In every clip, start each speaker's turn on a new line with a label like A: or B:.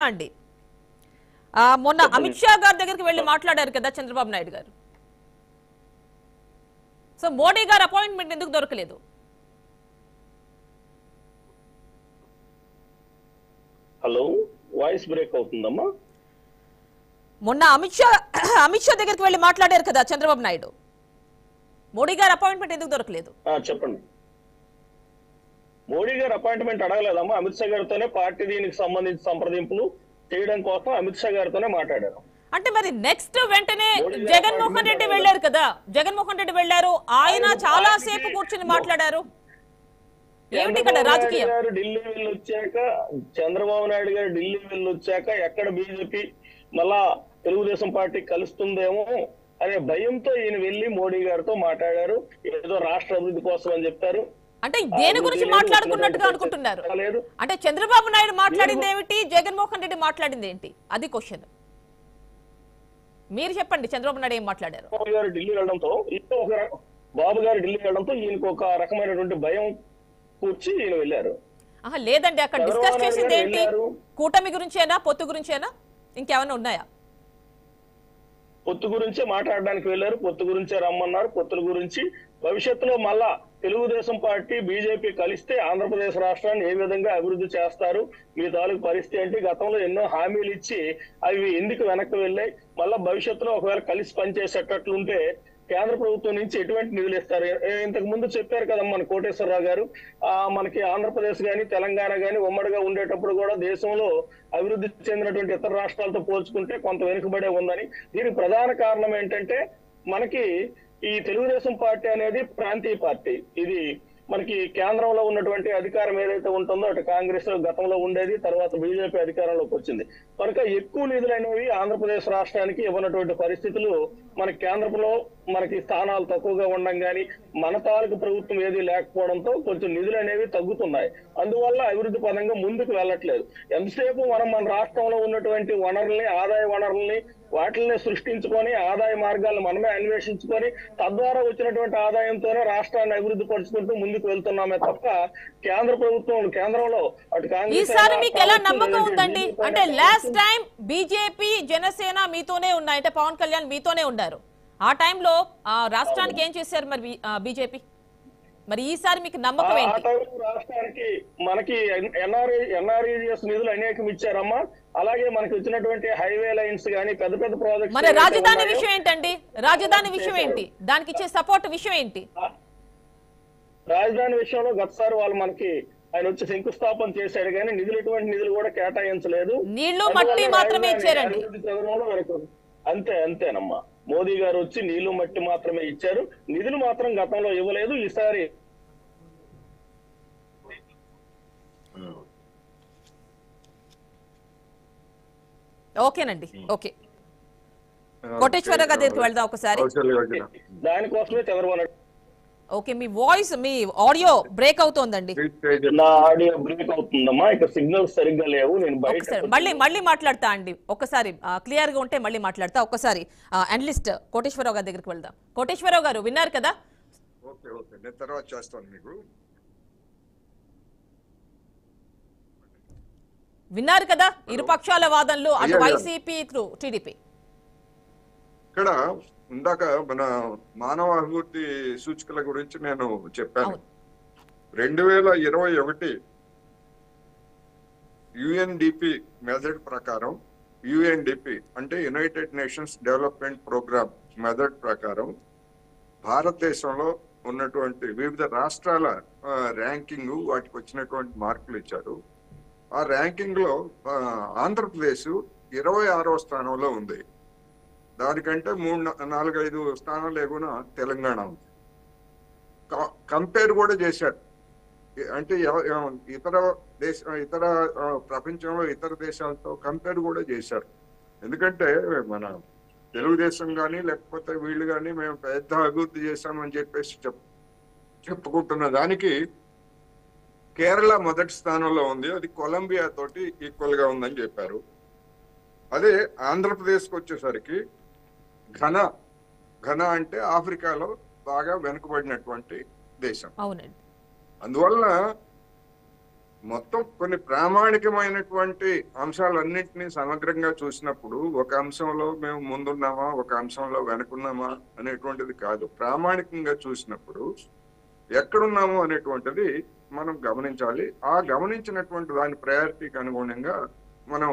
A: అండి మొన్న అమిత్ షా గారి దగ్గరికి వెళ్ళి మాట్లాడారు కదా చంద్రబాబు నాయుడు గారు. సో మోడీ గారు అపాయింట్మెంట్ ఎందుకు దొరకలేదు?
B: హలో, వాయిస్ బ్రేక్ అవుతుందమ్మా.
A: మొన్న అమిత్ షా దగ్గరికి వెళ్ళి మాట్లాడారు కదా చంద్రబాబు నాయుడు. మోడీ గారు అపాయింట్మెంట్ ఎందుకు దొరకలేదు?
B: చెప్పండి. మోడీ గారు అపాయింట్మెంట్ అడగలేదమ్మా. అమిత్ షా గారితోనే పార్టీ దీనికి సంబంధించి సంప్రదింపులు చేయడం కోసం అమిత్ షా గారితోనే మాట్లాడారు.
A: అంటే మరి నెక్స్ట్ వెంటనే జగన్మోహన్ రెడ్డి వెళ్ళారు కదా, జగన్మోహన్ రెడ్డి వెళ్ళారు, ఆయన చాలా సేపు కూర్చుని మాట్లాడారు. ఏమిటి ఇక్కడ రాజకీయం?
B: ఢిల్లీ వెళ్ళొచ్చాక, చంద్రబాబు నాయుడు గారు ఢిల్లీ వెళ్ళొచ్చాక ఎక్కడ బీజేపీ మళ్ళా తెలుగుదేశం పార్టీ కలుస్తుందేమో అనే భయంతో ఈయన వెళ్లి మోడీ గారితో మాట్లాడారు. ఏదో రాష్ట్ర అభివృద్ధి కోసం అని చెప్పారు.
A: అంటే దేని గురించి మాట్లాడుకున్నట్టుగా అనుకుంటున్నారు? అంటే చంద్రబాబు నాయుడు మాట్లాడింది ఏమిటి, జగన్మోహన్ రెడ్డి మాట్లాడింది ఏంటి? అది క్వశ్చన్. మీరు చెప్పండి, చంద్రబాబు నాయుడు ఏం మాట్లాడారు?
B: బాబు గారు ఢిల్లీ వెళ్ళడంతో ఈయనకు ఒక రకమైనటువంటి భయం కూర్చి ఈయన వెళ్ళారు.
A: లేదండి, అక్కడ డిస్కస్ చేసింది ఏంటి? కూటమి గురించేనా, పొత్తు గురించేనా, ఇంకేమైనా ఉన్నాయా?
B: పొత్తు గురించే మాట్లాడడానికి వెళ్ళారు. పొత్తు గురించే రమ్మన్నారు. పొత్తుల గురించి భవిష్యత్తులో మళ్ళా తెలుగుదేశం పార్టీ బీజేపీ కలిస్తే ఆంధ్రప్రదేశ్ రాష్ట్రాన్ని ఏ విధంగా అభివృద్ధి చేస్తారు, మీ తాలూకు పరిస్థితి ఏంటి, గతంలో ఎన్నో హామీలు ఇచ్చి అవి ఎందుకు వెనక్కి వెళ్ళాయి, మళ్ళా భవిష్యత్తులో ఒకవేళ కలిసి పనిచేసేటట్లుంటే కేంద్ర ప్రభుత్వం నుంచి ఎటువంటి నిధులు ఇస్తారు. ఇంతకు ముందు చెప్పారు కదమ్మా మన కోటేశ్వరరావు గారు, మనకి ఆంధ్రప్రదేశ్ గాని తెలంగాణ గాని ఉమ్మడిగా ఉండేటప్పుడు కూడా దేశంలో అభివృద్ధి చెందినటువంటి ఇతర రాష్ట్రాలతో పోల్చుకుంటే కొంత వెనుకబడే ఉందని. దీనికి ప్రధాన కారణం ఏంటంటే మనకి ఈ తెలుగుదేశం పార్టీ అనేది ప్రాంతీయ పార్టీ. ఇది మనకి కేంద్రంలో ఉన్నటువంటి అధికారం ఏదైతే ఉంటుందో అటు కాంగ్రెస్ గతంలో ఉండేది, తర్వాత బీజేపీ అధికారంలోకి వచ్చింది. కనుక ఎక్కువ నిధులు అనేవి ఆంధ్రప్రదేశ్ రాష్ట్రానికి ఇవ్వనటువంటి పరిస్థితులు మనకి కేంద్రంలో మనకి స్థానాలు తక్కువగా ఉండడం కానీ మన తాలూకు ప్రభుత్వం ఏది లేకపోవడంతో కొంచెం నిధులు అనేవి తగ్గుతున్నాయి. అందువల్ల అభివృద్ధి పరంగా ముందుకు వెళ్ళట్లేదు. ఎంతసేపు మన రాష్ట్రంలో ఉన్నటువంటి వనరుల్ని, ఆదాయ వనరుల్ని వాటిని సృష్టించుకొని ఆదాయ మార్గాలను మనమే అన్వేషించుకొని తద్వారా వచ్చినటువంటి ఆదాయంతోనే రాష్ట్రాన్ని అభివృద్ధి పరుచుకుంటూ ముందుకు వెళ్తున్నామే తప్ప కేంద్ర ప్రభుత్వం కేంద్రంలో అటు కాంగ్రెస్.
A: ఈసారి మీకు ఎలా నమ్మకం ఉందండి? అంటే లాస్ట్ టైం బీజేపీ జనసేన మీతోనే ఉన్నాయి, అంటే పవన్ కళ్యాణ్ మీతోనే ఉన్నారు. ఆ టైంలో రాష్ట్రానికి ఏం చేశారు మరి బీజేపీ? మరి ఈసారి మీకు నమ్మకం ఏంటి?
B: రాష్ట్రానికి మనకి ఎన్ఆర్ఈజిఎస్ నిధులు అనేకం ఇచ్చారమ్మా. అలాగే మనకి వచ్చినటువంటి హైవే లైన్స్ గానీ పెద్ద పెద్ద ప్రాజెక్ట్స్.
A: మరి రాజధాని విషయం ఏంటండి? రాజధాని విషయం ఏంటి? దానికి ఇచ్చే సపోర్ట్ విషయం ఏంటి?
B: రాజధాని విషయంలో గతసారి వాళ్ళు మనకి ఆయన వచ్చి శంకుస్థాపన చేశాడు కానీ ఎటువంటి నిధులు కూడా కేటాయించలేదు.
A: నీళ్లు మట్టి మాత్రమే ఇచ్చారండి.
B: అంతేనమ్మా. మోదీ గారు వచ్చి నీళ్లు మట్టి మాత్రమే ఇచ్చారు, నిధులు మాత్రం గతంలో ఇవ్వలేదు. ఈసారి
A: ఓకేనండి. ఓకే, కోటేశ్వరరావు గారి దగ్గరికి వెళ్దాం ఒకసారి.
B: దానికోసమే చంద్రబాబు.
A: ఓకే, మీ వాయిస్, మీ ఆడియో బ్రేక్ అవుతోందండి.
B: నా ఆడియో బ్రేక్ అవుతుందమ్మా, ఇక్కడ సిగ్నల్స్ సరిగ్గా లేవు. నేను బయట
A: మళ్ళీ మాట్లాడతా అండి. ఒకసారి క్లియర్ గా ఉంటే మళ్ళీ మాట్లాడతా. ఒకసారి అనలిస్ట్ కోటేశ్వరరావు గారి దగ్గరికి వెళ్దాం. కోటేశ్వరరావు గారు విన్నారు కదా?
C: ఓకే ఓకే, నేను తర్వాత చేస్తాను. మీకు
A: విన్నారు కదా ఇరు పక్షాల వాదనలు, అటు వైసీపీ ఇటు టీడీపీ.
C: ఇక్కడ ఇందాక మన మానవ అభివృద్ధి సూచికల గురించి నేను చెప్పాను. 2021 యుఎన్డిపి మెథడ్ ప్రకారం, యుఎన్డిపి అంటే United Nations Development Programme method ప్రకారం భారతదేశంలో ఉన్నటువంటి వివిధ రాష్ట్రాల ర్యాంకింగ్, వాటికి వచ్చినటువంటి మార్కులు ఇచ్చారు. ఆ ర్యాంకింగ్ లో ఆంధ్రప్రదేశ్ 26వ స్థానంలో ఉంది. దానికంటే 3-4-5 స్థానాలు ఎగున తెలంగాణ ఉంది. కంపేర్ కూడా చేశారు. అంటే ఇతర ప్రపంచంలో ఇతర దేశాలతో కంపేర్ కూడా చేశారు. ఎందుకంటే మన తెలుగుదేశం కానీ లేకపోతే వీళ్ళు కానీ మేము పెద్ద అభివృద్ధి చేశామని చెప్పేసి చెప్పుకుంటున్న దానికి కేరళ మొదటి స్థానంలో ఉంది. అది కొలంబియా తోటి ఈక్వల్ గా ఉందని చెప్పారు. అదే ఆంధ్రప్రదేశ్కి వచ్చేసరికి ఘనా అంటే ఆఫ్రికాలో బాగా వెనుకబడినటువంటి దేశం.
A: అవునండి.
C: అందువల్ల మొత్తం కొన్ని ప్రామాణికమైనటువంటి అంశాలన్నింటినీ సమగ్రంగా చూసినప్పుడు ఒక అంశంలో మేము ముందున్నామా, ఒక అంశంలో వెనుకున్నామా అనేటువంటిది కాదు. ప్రామాణికంగా చూసినప్పుడు ఎక్కడున్నాము అనేటువంటిది మనం గమనించాలి. ఆ గమనించినటువంటి దాని ప్రయారిటీకి అనుగుణంగా మనం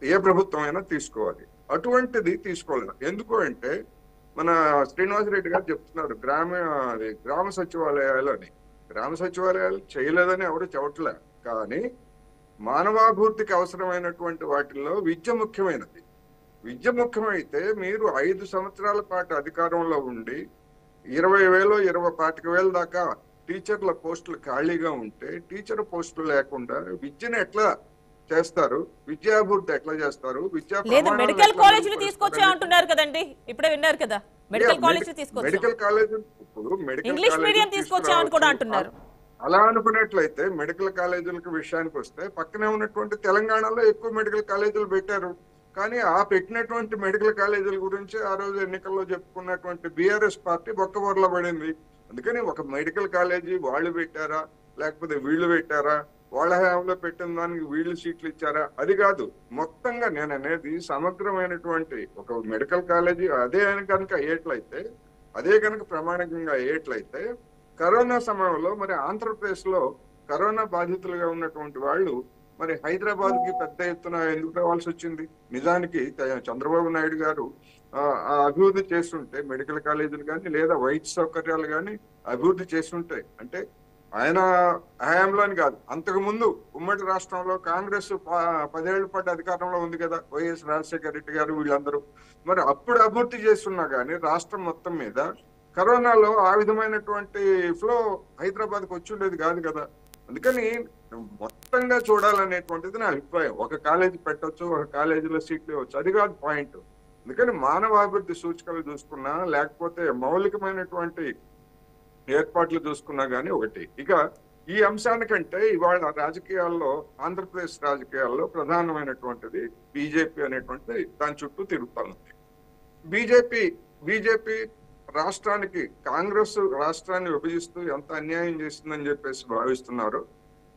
C: ఏ ప్రభుత్వం అయినా తీసుకోవాలి. అటువంటిది తీసుకోలేదు. ఎందుకు అంటే మన శ్రీనివాసరెడ్డి గారు చెప్తున్నారు గ్రామ సచివాలయాలు అని. గ్రామ సచివాలయాలు చేయలేదని ఎవరు చెప్పట్లే, కానీ మానవాభివృద్ధికి అవసరమైనటువంటి వాటిల్లో విద్య ముఖ్యమైనది. విద్య ముఖ్యమైతే మీరు 5 సంవత్సరాల పాటు అధికారంలో ఉండి 20,000 25,000 దాకా టీచర్ల పోస్టులు ఖాళీగా ఉంటే టీచర్ పోస్టులు లేకుండా విద్యను ఎట్లా చేస్తారు, విద్యాభివృద్ధి ఎట్లా చేస్తారు,
A: లేదు మెడికల్ కాలేజీలు తీసుకొచ్చా అంటున్నారు కదండి, ఇప్పుడే విన్నారు కదా. మెడికల్ కాలేజీలు తీసుకొచ్చా,
C: మెడికల్ కాలేజ్
A: ఇంగ్లీష్ మీడియం తీసుకొచ్చా అని కూడా అంటున్నారు.
C: అలా అనుకున్నట్లయితే మెడికల్ కాలేజీలకు విషయానికి వస్తే పక్కనే ఉన్నటువంటి తెలంగాణలో ఎక్కువ మెడికల్ కాలేజీలు పెట్టారు. కానీ ఆ పెట్టినటువంటి మెడికల్ కాలేజీల గురించి ఆ రోజు ఎన్నికల్లో చెప్పుకున్నటువంటి బీఆర్ఎస్ పార్టీ బొక్కబొరల పడింది. అందుకని ఒక మెడికల్ కాలేజీ వాళ్ళు పెట్టారా లేకపోతే వీళ్ళు పెట్టారా, వాళ్ళ హయాంలో పెట్టిన దానికి వీళ్ళు సీట్లు ఇచ్చారా, అది కాదు. మొత్తంగా నేను అనేది సమగ్రమైనటువంటి ఒక మెడికల్ కాలేజీ అదే కనుక అయ్యేట్లయితే, అదే కనుక ప్రామాణికంగా అయ్యేట్లయితే కరోనా సమయంలో మరి ఆంధ్రప్రదేశ్ లో కరోనా బాధితులుగా ఉన్నటువంటి వాళ్ళు మరి హైదరాబాద్ కి పెద్ద ఎత్తున ఎందుకు రావాల్సి వచ్చింది? నిజానికి చంద్రబాబు నాయుడు గారు అభివృద్ధి చేస్తుంటే మెడికల్ కాలేజీలు కానీ లేదా వైద్య సౌకర్యాలు కానీ అభివృద్ధి చేస్తుంటే, అంటే ఆయన హయాంలోని కాదు, అంతకు ముందు ఉమ్మడి రాష్ట్రంలో కాంగ్రెస్ 10 ఏళ్ల పాటు అధికారంలో ఉంది కదా, వైఎస్ రాజశేఖర రెడ్డి గారు వీళ్ళందరూ. మరి అప్పుడు అభివృద్ధి చేస్తున్నా కానీ రాష్ట్రం మొత్తం మీద కరోనాలో ఆ విధమైనటువంటి ఫ్లో హైదరాబాద్కి వచ్చి ఉండేది కాదు కదా. అందుకని మొత్తంగా చూడాలనేటువంటిది నా అభిప్రాయం. ఒక కాలేజీ పెట్టొచ్చు, ఒక కాలేజీలో సీట్లు ఇవ్వచ్చు, అది కాదు పాయింట్. అందుకని మానవాభివృద్ధి సూచికలు చూసుకున్నా లేకపోతే మౌలికమైనటువంటి ఏర్పాట్లు చూసుకున్నా గానీ ఒకటి. ఇక ఈ అంశానికంటే ఇవాళ రాజకీయాల్లో, ఆంధ్రప్రదేశ్ రాజకీయాల్లో ప్రధానమైనటువంటిది బీజేపీ అనేటువంటిది దాని చుట్టూ తిరుగుతుంది. బీజేపీ రాష్ట్రానికి, కాంగ్రెస్ రాష్ట్రాన్ని విభజిస్తూ ఎంత అన్యాయం చేస్తుందని చెప్పేసి భావిస్తున్నారు.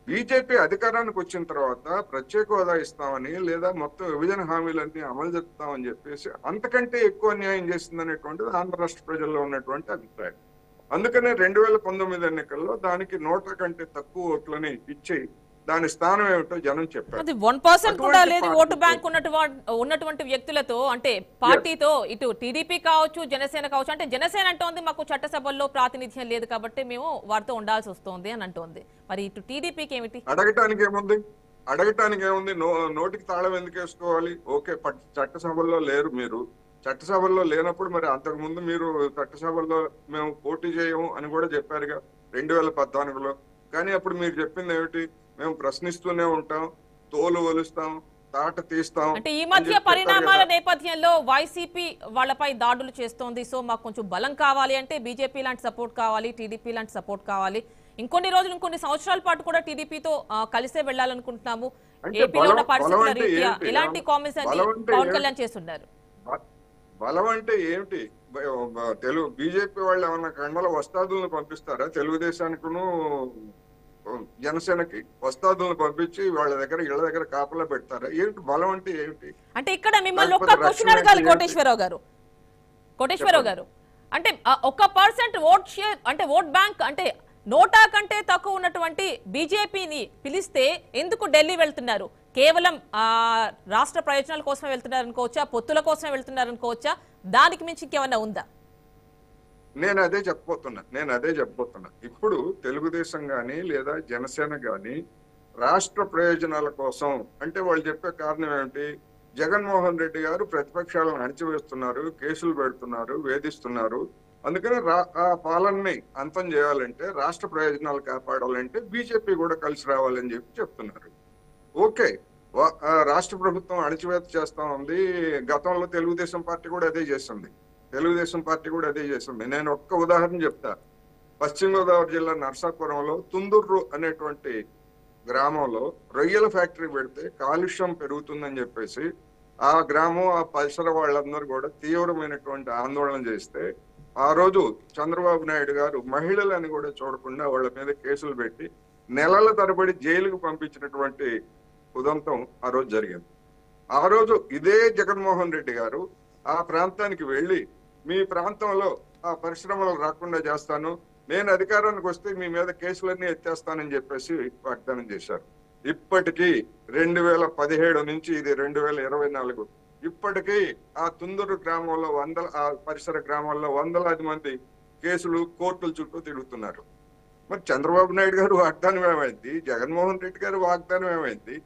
C: బీజేపీ అధికారానికి వచ్చిన తర్వాత ప్రత్యేక హోదా ఇస్తామని లేదా మొత్తం విభజన హామీలన్నీ అమలు జరుపుతామని చెప్పేసి అంతకంటే ఎక్కువ అన్యాయం చేస్తుందనేటువంటిది ఆంధ్ర రాష్ట్ర ప్రజల్లో ఉన్నటువంటి అభిప్రాయం. అందుకనే 2019 ఎన్నికల్లో దానికి 100 కంటే తక్కువ ఓట్లని ఇచ్చి దాని స్థానం ఏమిటో జనం చెప్పారు.
A: అది 1% కూడా లేదు ఓటు బ్యాంక్ ఉన్నటువంటి వ్యక్తులతో, అంటే పార్టీతో, ఇటు టీడీపీ కావచ్చు జనసేన కావచ్చు. అంటే జనసేన అంటోంది మాకు చట్టసభల్లో ప్రాతినిధ్యం లేదు కాబట్టి మేము వారితో ఉండాల్సి వస్తుంది అని అంటోంది. మరి ఇటు టీడీపీకి ఏమిటి
C: అడగటానికి ఏముంది? నోటికి తాళం ఎందుకు వేసుకోవాలి? ఓకే, చట్టసభల్లో లేరు మీరు, చట్టసభల్లో లేనప్పుడు మరి అంతకు ముందు మీరు చట్టసభల్లో మేము పోటీ చేయము అని కూడా చెప్పారుగా 2014లో. కానీ అప్పుడు మీరు చెప్పింది ఏమిటి? మేము ప్రశ్నిస్తూనే ఉంటాం, తోలు ఒలుస్తాం, తాట తీస్తాం.
A: అంటే ఈ మధ్య పరిణామాల నేపథ్యంలో వైసీపీ వాళ్ళపై దాడులు చేస్తోంది. సో మాకు కొంచెం బలం కావాలి అంటే బీజేపీ లాంటి సపోర్ట్ కావాలి, టీడీపీ లాంటి సపోర్ట్ కావాలి. ఇంకొన్ని రోజులు, ఇంకొన్ని సంవత్సరాల పాటు కూడా టీడీపీతో కలిసే వెళ్లాలనుకుంటున్నాము. ఏపీలో ఉన్న పరిస్థితుల రీత్యా ఇలాంటి కామెంట్స్ అన్ని పవన్ కళ్యాణ్ చేస్తున్నారు.
C: బలం అంటే ఏమిటి? బీజేపీ వాళ్ళు ఏమన్నా కండల వస్తాదులను పంపిస్తారా? తెలుగుదేశానికిను జనసేనకి వస్తాదులను పంపించి వాళ్ళ దగ్గర ఇళ్ల దగ్గర కాపలా పెడతారా? ఏంటి బలం అంటే ఏమిటి?
A: అంటే ఇక్కడ మిమ్మల్ని ఒక్క క్వశ్చన్ అడగాలి కోటేశ్వరరావు గారు. అంటే 1% ఓట్ షేర్ అంటే ఓట్ బ్యాంక్ అంటే నోటా కంటే తక్కువ ఉన్నటువంటి బీజేపీని పిలిస్తే ఎందుకు ఢిల్లీ వెళ్తున్నారు? కేవలం రాష్ట్ర ప్రయోజనాల కోసమే వెళ్తున్నారు అనుకోవచ్చా, పొత్తుల కోసమే వెళ్తున్నారు అనుకోవచ్చా, దానికి మించి ఇంకేమన్నా ఉందా?
C: నేను అదే చెప్పబోతున్నా. ఇప్పుడు తెలుగుదేశం గాని లేదా జనసేన గాని రాష్ట్ర ప్రయోజనాల కోసం అంటే వాళ్ళు చెప్పే కారణం ఏమిటి? జగన్మోహన్ రెడ్డి గారు ప్రతిపక్షాలను అణచివేస్తున్నారు, కేసులు పెడుతున్నారు, వేధిస్తున్నారు. అందుకని ఆ పాలనని అంతం చేయాలంటే, రాష్ట్ర ప్రయోజనాలు కాపాడాలంటే బీజేపీ కూడా కలిసి రావాలని చెప్తున్నారు. ఓకే, రాష్ట్ర ప్రభుత్వం అణచివేత చేస్తా ఉంది. గతంలో తెలుగుదేశం పార్టీ కూడా అదే చేస్తుంది. నేను ఒక్క ఉదాహరణ చెప్తా. పశ్చిమ గోదావరి జిల్లా నర్సాపురంలో తుందూరు అనేటువంటి గ్రామంలో రొయ్యల ఫ్యాక్టరీ పెడితే కాలుష్యం పెరుగుతుందని చెప్పేసి ఆ గ్రామం, ఆ పరిసర వాళ్ళందరూ కూడా తీవ్రమైనటువంటి ఆందోళన చేస్తే ఆ రోజు చంద్రబాబు నాయుడు గారు మహిళలని కూడా చూడకుండా వాళ్ళ మీద కేసులు పెట్టి నెలల తరబడి జైలుకు పంపించినటువంటి ఉదంతం ఆ రోజు జరిగింది. ఆ రోజు ఇదే జగన్మోహన్ రెడ్డి గారు ఆ ప్రాంతానికి వెళ్ళి మీ ప్రాంతంలో ఆ పరిశ్రమలు రాకుండా చేస్తాను, నేను అధికారానికి వస్తే మీ మీద కేసులన్నీ ఎత్తేస్తానని చెప్పేసి వాగ్దానం చేశారు. ఇప్పటికీ 2017 నుంచి ఇది 2024, ఇప్పటికీ ఆ తుందూరు గ్రామంలో ఆ పరిసర గ్రామాల్లో వందలాది మంది కేసులు కోర్టుల చుట్టూ తిరుగుతున్నారు. మరి చంద్రబాబు నాయుడు గారు వాగ్దానం ఏమైంది, జగన్మోహన్ రెడ్డి గారు వాగ్దానం ఏమైంది?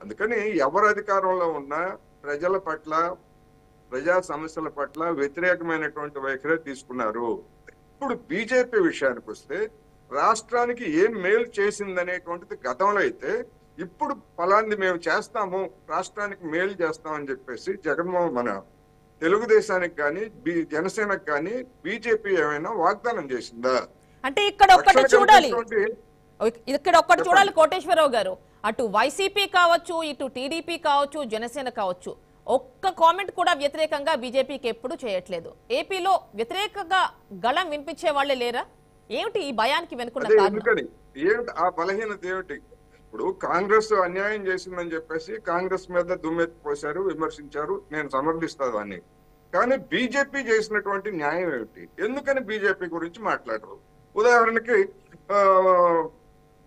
C: అందుకని ఎవరు అధికారంలో ఉన్నా ప్రజల పట్ల, ప్రజా సమస్యల పట్ల వ్యతిరేకమైనటువంటి వైఖరి తీసుకున్నారు. ఇప్పుడు బీజేపీ విషయానికి వస్తే రాష్ట్రానికి ఏం మేలు చేసిందనేటువంటిది గతంలో అయితే, ఇప్పుడు ఫలాన్ని మేము చేస్తాము, రాష్ట్రానికి మేలు చేస్తామని చెప్పేసి మన తెలుగుదేశానికి కానీ జనసేనకు కానీ బీజేపీ ఏమైనా వాగ్దానం చేసిందా?
A: అంటే ఇక్కడ ఒక్కటి చూడాలి, కోటేశ్వరరావు గారు, అటు వైసీపీ కావచ్చు, ఇటు టీడీపీ కావచ్చు, జనసేన కావచ్చు, ఒక్క కామెంట్ కూడా వ్యతిరేకంగా బీజేపీకి ఎప్పుడు చేయట్లేదు. ఏపీలో వ్యతిరేకంగా గళం వినిపించే వాళ్ళే లేరా? ఏమిటి ఈ భయానికి వెనుకున్న కారణం?
C: ఏమిటి ఆ బలహీనత ఏమిటి? ఇప్పుడు కాంగ్రెస్ అన్యాయం చేసిందని చెప్పేసి కాంగ్రెస్ మీద దుమ్మెత్తి పోశారు, విమర్శించారు, నేను సమర్థిస్తాను అని. కానీ బీజేపీ చేసినటువంటి న్యాయం ఏమిటి? ఎందుకని బీజేపీ గురించి మాట్లాడరు? ఉదాహరణకి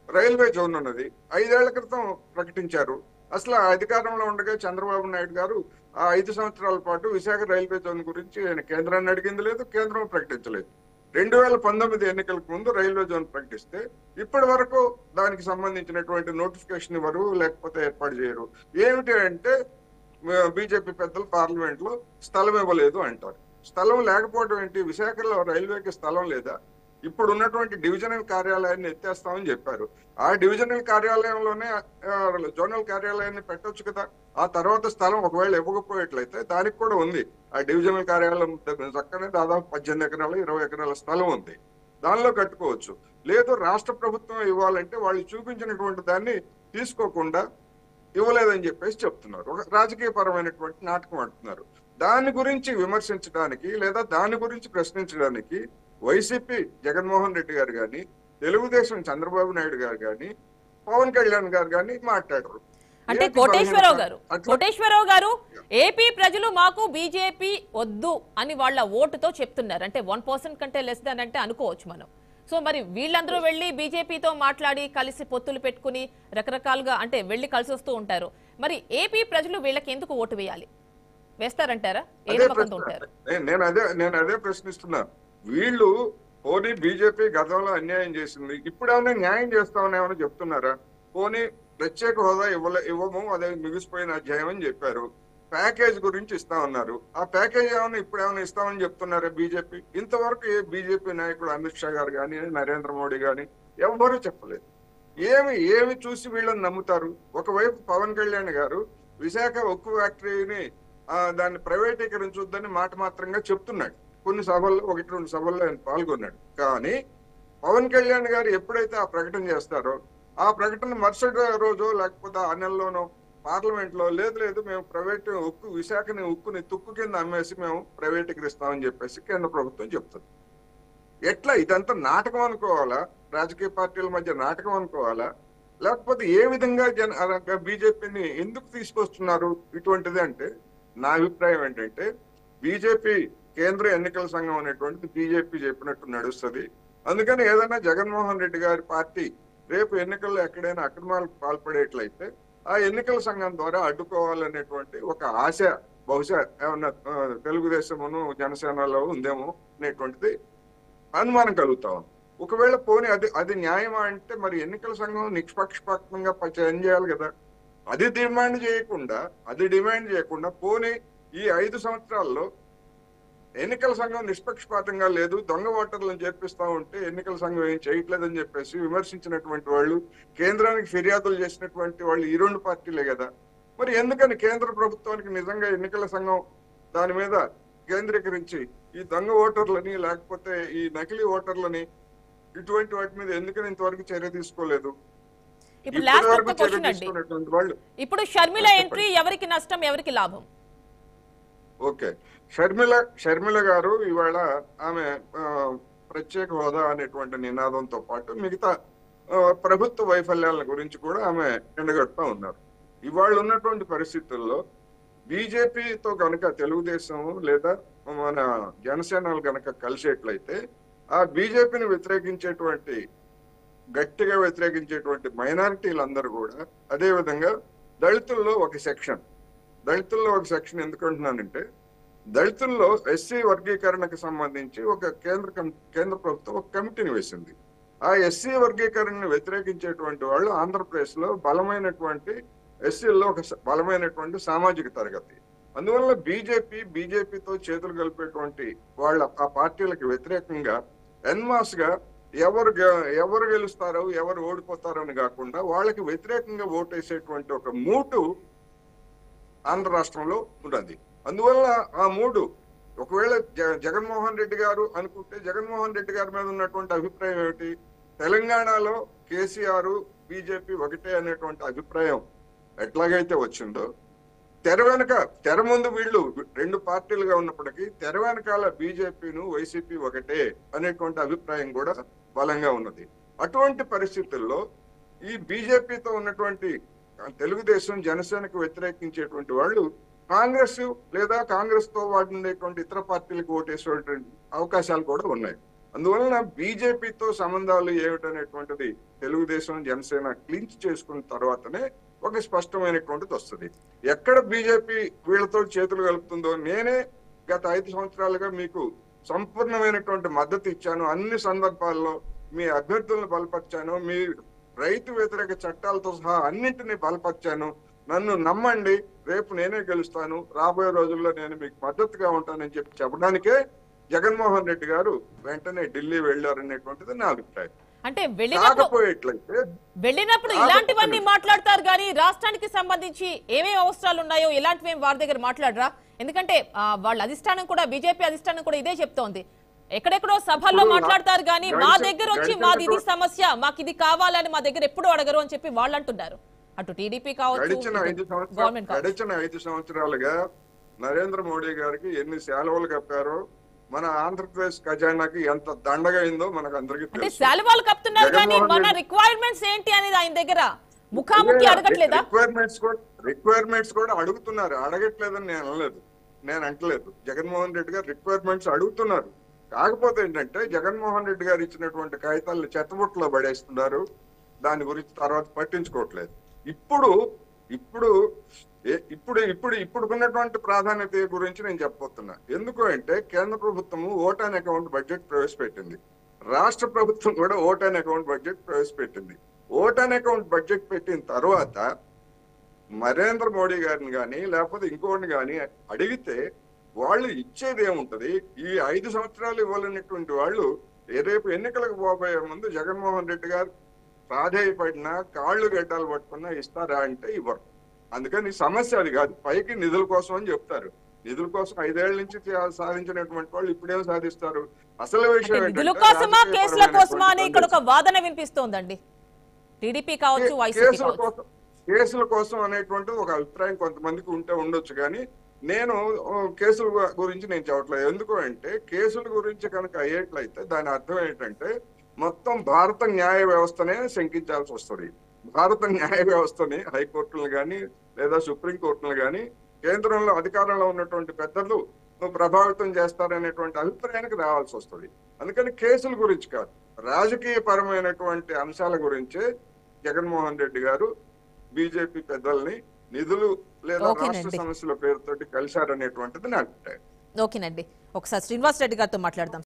C: రైల్వే జోన్ ఉన్నది 5 ఏళ్ల క్రితం ప్రకటించారు. అసలు అధికారంలో ఉండగా చంద్రబాబు నాయుడు గారు ఆ 5 సంవత్సరాల పాటు విశాఖ రైల్వే జోన్ గురించి ఆయన కేంద్రాన్ని అడిగింది లేదు, కేంద్రం ప్రకటించలేదు. 2019 ఎన్నికలకు ముందు రైల్వే జోన్ ప్రకటిస్తే ఇప్పటి వరకు దానికి సంబంధించినటువంటి నోటిఫికేషన్ ఇవ్వరు, లేకపోతే ఏర్పాటు చేయరు. ఏమిటి అంటే బీజేపీ పెద్దలు పార్లమెంట్ లో స్థలం ఇవ్వలేదు అంటారు. స్థలం లేకపోవడం ఏంటి? విశాఖలో రైల్వేకి స్థలం లేదా? ఇప్పుడు ఉన్నటువంటి డివిజనల్ కార్యాలయాన్ని ఎత్తేస్తామని చెప్పారు. ఆ డివిజనల్ కార్యాలయంలోనే జోనల్ కార్యాలయాన్ని పెట్టొచ్చు కదా. ఆ తర్వాత స్థలం ఒకవేళ ఇవ్వకపోయేట్లయితే దానికి కూడా ఉంది. ఆ డివిజనల్ కార్యాలయం చక్కనే దాదాపు 18 ఎకరాలు 20 ఎకరాల స్థలం ఉంది, దానిలో కట్టుకోవచ్చు. లేదు రాష్ట్ర ప్రభుత్వం ఇవ్వాలంటే వాళ్ళు చూపించినటువంటి దాన్ని తీసుకోకుండా ఇవ్వలేదని చెప్పేసి చెప్తున్నారు. ఒక రాజకీయ పరమైనటువంటి నాటకం ఆడుతున్నారు. దాని గురించి విమర్శించడానికి లేదా దాని గురించి ప్రశ్నించడానికి వైసీపీ జగన్మోహన్ రెడ్డి గారు కానీ, తెలుగుదేశం చంద్రబాబు నాయుడు గారు కానీ, పవన్ కళ్యాణ్ గారు కానీ మాట్లాడరు.
A: అంటే కోటేశ్వరరావు గారు ఏపీ ప్రజలు మాకు బీజేపీ వద్దు అని వాళ్ళ ఓటుతో చెప్తున్నారు. అంటే 1% కంటే లెస్ దాన్ అంటే అనుకోవచ్చు మనం. సో మరి వీళ్ళందరూ వెళ్ళి బీజేపీతో మాట్లాడి కలిసి పొత్తులు పెట్టుకుని రకరకాలుగా అంటే వెళ్ళి కలిసి వస్తూ ఉంటారు. మరి ఏపీ ప్రజలు వీళ్ళకి ఎందుకు ఓటు వేయాలి? వేస్తారంటారా? ఏ నమ్మకంతో ఉంటారు?
C: నేను అదే ప్రశ్నిస్తున్నా. వీళ్ళు పోనీ బీజేపీ గతంలో అన్యాయం చేసింది, ఇప్పుడేమైనా న్యాయం చేస్తామని ఏమైనా చెప్తున్నారా? పోనీ ప్రత్యేక హోదా ఇవ్వము, అదే మిగిసిపోయిన అధ్యాయం అని చెప్పారు. ప్యాకేజ్ గురించి ఇస్తామన్నారు. ఆ ప్యాకేజ్ ఏమైనా ఇప్పుడు ఏమైనా ఇస్తామని చెప్తున్నారా బీజేపీ? ఇంతవరకు ఏ బీజేపీ నాయకుడు అమిత్ షా గారు కానీ, నరేంద్ర మోడీ కానీ ఎవ్వరూ చెప్పలేదు. ఏమి చూసి వీళ్ళని నమ్ముతారు? ఒకవైపు పవన్ కళ్యాణ్ గారు విశాఖ ఉక్కు ఫ్యాక్టరీని దాన్ని ప్రైవేటీకరించొద్దని మాట మాత్రంగా చెప్తున్నాడు. కొన్ని సభల్లో 1-2 సభల్లో ఆయన పాల్గొన్నాడు. కానీ పవన్ కళ్యాణ్ గారు ఎప్పుడైతే ఆ ప్రకటన చేస్తారో ఆ ప్రకటన మరుసటి రోజు లేకపోతే ఆ నెలలోనో పార్లమెంట్ లో లేదు మేము ప్రైవేట్ విశాఖని ఉక్కుని తుక్కు కింద అమ్మేసి మేము ప్రైవేటీకరిస్తామని చెప్పేసి కేంద్ర ప్రభుత్వం చెప్తుంది. ఎట్లా ఇదంతా నాటకం అనుకోవాలా? రాజకీయ పార్టీల మధ్య నాటకం అనుకోవాలా? లేకపోతే ఏ విధంగా బీజేపీని ఎందుకు తీసుకొస్తున్నారు ఇటువంటిది అంటే, నా అభిప్రాయం ఏంటంటే బీజేపీ కేంద్ర ఎన్నికల సంఘం అనేటువంటిది బీజేపీ చెప్పినట్టు నడుస్తుంది. అందుకని ఏదైనా జగన్మోహన్ రెడ్డి గారి పార్టీ రేపు ఎన్నికల్లో ఎక్కడైనా అక్రమాలకు పాల్పడేట్లయితే ఆ ఎన్నికల సంఘం ద్వారా అడ్డుకోవాలనేటువంటి ఒక ఆశ బహుశా ఏమన్నా తెలుగుదేశమును జనసేనలో ఉందేమో అనేటువంటిది అనుమానం కలుగుతాం. ఒకవేళ పోనీ అది న్యాయమా అంటే మరి ఎన్నికల సంఘం నిష్పక్షపాతంగా పనిచేయాలి కదా. అది డిమాండ్ చేయకుండా పోనీ ఈ 5 సంవత్సరాల్లో ఎన్నికల సంఘం నిష్పక్షపాతంగా లేదు, దొంగ ఓటర్లను చేర్పిస్తా ఉంటే ఎన్నికల సంఘం ఏం చేయట్లేదని చెప్పేసి విమర్శించినటువంటి వాళ్ళు, కేంద్రానికి ఫిర్యాదులు చేసినటువంటి వాళ్ళు ఈ 2 పార్టీలే కదా. మరి ఎందుకని కేంద్ర ప్రభుత్వానికి నిజంగా ఎన్నికల సంఘం దాని మీద కేంద్రీకరించి ఈ దొంగ ఓటర్లని లేకపోతే ఈ నకిలీ ఓటర్లని ఇటువంటి వాటి మీద ఎందుకని ఇంతవరకు చర్య తీసుకోలేదు?
A: ఇప్పుడు షర్మిల ఎంట్రీ ఎవరికి నష్టం, ఎవరికి లాభం?
C: ఓకే, షర్మిల గారు ఇవాళ ఆమె ప్రత్యేక హోదా అనేటువంటి నినాదంతో పాటు మిగతా ప్రభుత్వ వైఫల్యాల గురించి కూడా ఆమె ఎండగడుతూ ఉన్నారు. ఇవాళ ఉన్నటువంటి పరిస్థితుల్లో బీజేపీతో కనుక తెలుగుదేశం లేదా మన జనసేనలు కనుక కలిసేట్లయితే ఆ బీజేపీని గట్టిగా వ్యతిరేకించేటువంటి మైనారిటీలందరూ కూడా, అదే విధంగా దళితుల్లో ఒక సెక్షన్ ఎందుకంటున్నానంటే, దళితుల్లో ఎస్సీ వర్గీకరణకు సంబంధించి ఒక కేంద్ర ప్రభుత్వం ఒక కమిటీని వేసింది. ఆ ఎస్సీ వర్గీకరణను వ్యతిరేకించేటువంటి వాళ్ళు ఆంధ్రప్రదేశ్ లో బలమైనటువంటి ఎస్సీల్లో ఒక బలమైనటువంటి సామాజిక తరగతి. అందువల్ల బీజేపీతో చేతులు కలిపేటువంటి వాళ్ళ ఆ పార్టీలకు వ్యతిరేకంగా ఎన్మాస్ గా ఎవరు గెలుస్తారో ఎవరు ఓడిపోతారో అని కాకుండా వాళ్ళకి వ్యతిరేకంగా ఓటేసేటువంటి ఒక మూటు ఆంధ్ర రాష్ట్రంలో ఉన్నది. అందువల్ల ఆ మూడు ఒకవేళ జగన్మోహన్ రెడ్డి గారు అనుకుంటే, జగన్మోహన్ రెడ్డి గారి మీద ఉన్నటువంటి అభిప్రాయం ఏమిటి? తెలంగాణలో కేసీఆర్ బీజేపీ ఒకటే అనేటువంటి అభిప్రాయం ఎట్లాగైతే వచ్చిందో, తెర ముందు వీళ్ళు రెండు పార్టీలుగా ఉన్నప్పటికీ తెర వెనకాల బీజేపీను వైసీపీ ఒకటే అనేటువంటి అభిప్రాయం కూడా బలంగా ఉన్నది. అటువంటి పరిస్థితుల్లో ఈ బీజేపీతో ఉన్నటువంటి తెలుగుదేశం జనసేనకు వ్యతిరేకించేటువంటి వాళ్ళు కాంగ్రెస్ లేదా కాంగ్రెస్ తో వాటి ఉండేటువంటి ఇతర పార్టీలకు ఓటేసేటువంటి అవకాశాలు కూడా ఉన్నాయి. అందువలన బీజేపీతో సంబంధాలు ఏమిటనేటువంటిది తెలుగుదేశం జనసేన క్లించ్ చేసుకున్న తర్వాతనే ఒక స్పష్టమైనటువంటిది వస్తుంది. ఎక్కడ బీజేపీ వీళ్ళతో చేతులు కలుపుతుందో, నేనే గత 5 సంవత్సరాలుగా మీకు సంపూర్ణమైనటువంటి మద్దతు ఇచ్చాను. అన్ని సందర్భాల్లో మీ అభ్యర్థులను బలపరిచాను, మీ రైతు వ్యతిరేక చట్టాలతో సహా అన్నింటినీ బలపరిచాను. నన్ను నమ్మండి, రేపు నేనే గెలుస్తాను, రాబోయే రోజుల్లో నేను మీకు మద్దతుగా ఉంటానని చెప్పడానికే జగన్మోహన్ రెడ్డి గారు వెంటనే ఢిల్లీ వెళ్ళారనేటువంటిది నా అభిప్రాయం.
A: అంటే వెళ్ళినప్పుడు ఇలాంటివన్నీ మాట్లాడతారు కానీ రాష్ట్రానికి సంబంధించి ఏమేమి అవసరాలు ఉన్నాయో ఇలాంటివి వారి దగ్గర మాట్లాడరా? ఎందుకంటే వాళ్ళ అధిష్టానం కూడా, బీజేపీ అధిష్టానం కూడా ఇదే చెప్తోంది. ఎక్కడెక్కడో సభల్లో మాట్లాడతారు కానీ మా దగ్గర వచ్చి మాది ఇది సమస్య, మాకు ఇది కావాలని మా దగ్గర ఎప్పుడు అడగరు అని చెప్పి వాళ్ళు అంటున్నారు. అటు టీడీపీ కావచ్చు,
C: గడిచిన 5 సంవత్సరాలుగా నరేంద్ర మోడీ గారికి ఎన్ని సెలవులు కప్పారో, మన ఆంధ్రప్రదేశ్ ఖజానాకి ఎంత దండగా అయిందో మనకు అందరికీ తెలుసు.
A: సెలవులు కప్తున్నారు కానీ మన రిక్వైర్మెంట్స్ ఏంటి అనేది ఆయన దగ్గర ముఖాముఖి అడగట్లేదా?
C: రిక్వైర్మెంట్స్ కూడా అడుగుతున్నారు, అడగట్లేదని నేను అంటలేదు. జగన్మోహన్ రెడ్డి గారు రిక్వైర్మెంట్స్ అడుగుతున్నారు. కాకపోతే ఏంటంటే జగన్మోహన్ రెడ్డి గారు ఇచ్చినటువంటి కాగితాలను చెత్తబుట్టలో పడేస్తున్నారు, దాని గురించి తర్వాత పట్టించుకోవట్లేదు. ఇప్పుడున్నటువంటి ప్రాధాన్యత గురించి నేను చెప్పబోతున్నా. ఎందుకు అంటే కేంద్ర ప్రభుత్వము ఓటాన్ అకౌంట్ బడ్జెట్ ప్రవేశపెట్టింది, రాష్ట్ర ప్రభుత్వం కూడా ఓటాన్ అకౌంట్ బడ్జెట్ ప్రవేశపెట్టింది. ఓటాన్ అకౌంట్ బడ్జెట్ పెట్టిన తర్వాత నరేంద్ర మోడీ గారిని కానీ లేకపోతే ఇంకోటిని కానీ అడిగితే వాళ్ళు ఇచ్చేది ఏముంటది? ఈ 5 సంవత్సరాలు ఇవ్వాలనేటువంటి వాళ్ళు రేపు ఎన్నికలకు పోబోయే ముందు జగన్మోహన్ రెడ్డి గారు ప్రాధాయపడినా కాళ్ళు గడ్డాలు పట్టుకున్నా ఇస్తారా అంటే ఇవ్వరు. అందుకని సమస్య అది కాదు. పైకి నిధుల కోసం అని చెప్తారు. నిధుల కోసం 5 ఏళ్ల నుంచి సాధించినటువంటి వాళ్ళు ఇప్పుడేం సాధిస్తారు? అసలు విషయం
A: నిధుల కోసమా కేసుల కోసమా అని ఇక్కడ ఒక వాదన వినిపిస్తోందండి. టీడీపీ కావచ్చు, వైసీపీ కావచ్చు.
C: కేసుల కోసం అనేటువంటి ఒక అభిప్రాయం కొంతమందికి ఉండొచ్చు కానీ నేను కేసుల గురించి నేను చెప్పట్లేదు. ఎందుకు అంటే కేసుల గురించి కనుక అయ్యేట్లయితే దాని అర్థం ఏంటంటే మొత్తం భారత న్యాయ వ్యవస్థనే శంకించాల్సి వస్తుంది. భారత న్యాయ వ్యవస్థని, హైకోర్టులు కానీ లేదా సుప్రీంకోర్టులు కానీ కేంద్రంలో అధికారంలో ఉన్నటువంటి పెద్దలు ప్రభావితం చేస్తారనేటువంటి అభిప్రాయానికి రావాల్సి వస్తుంది. అందుకని కేసుల గురించి కాదు, రాజకీయ పరమైనటువంటి అంశాల గురించే జగన్మోహన్ రెడ్డి గారు బీజేపీ పెద్దల్ని నిధులు లేదా రాష్ట్ర సమస్యల పేరుతోటి కలిశారనేటువంటిది నా అభిప్రాయం.
A: ఓకేనండి, ఒకసారి శ్రీనివాస్ రెడ్డి గారితో మాట్లాడదాం.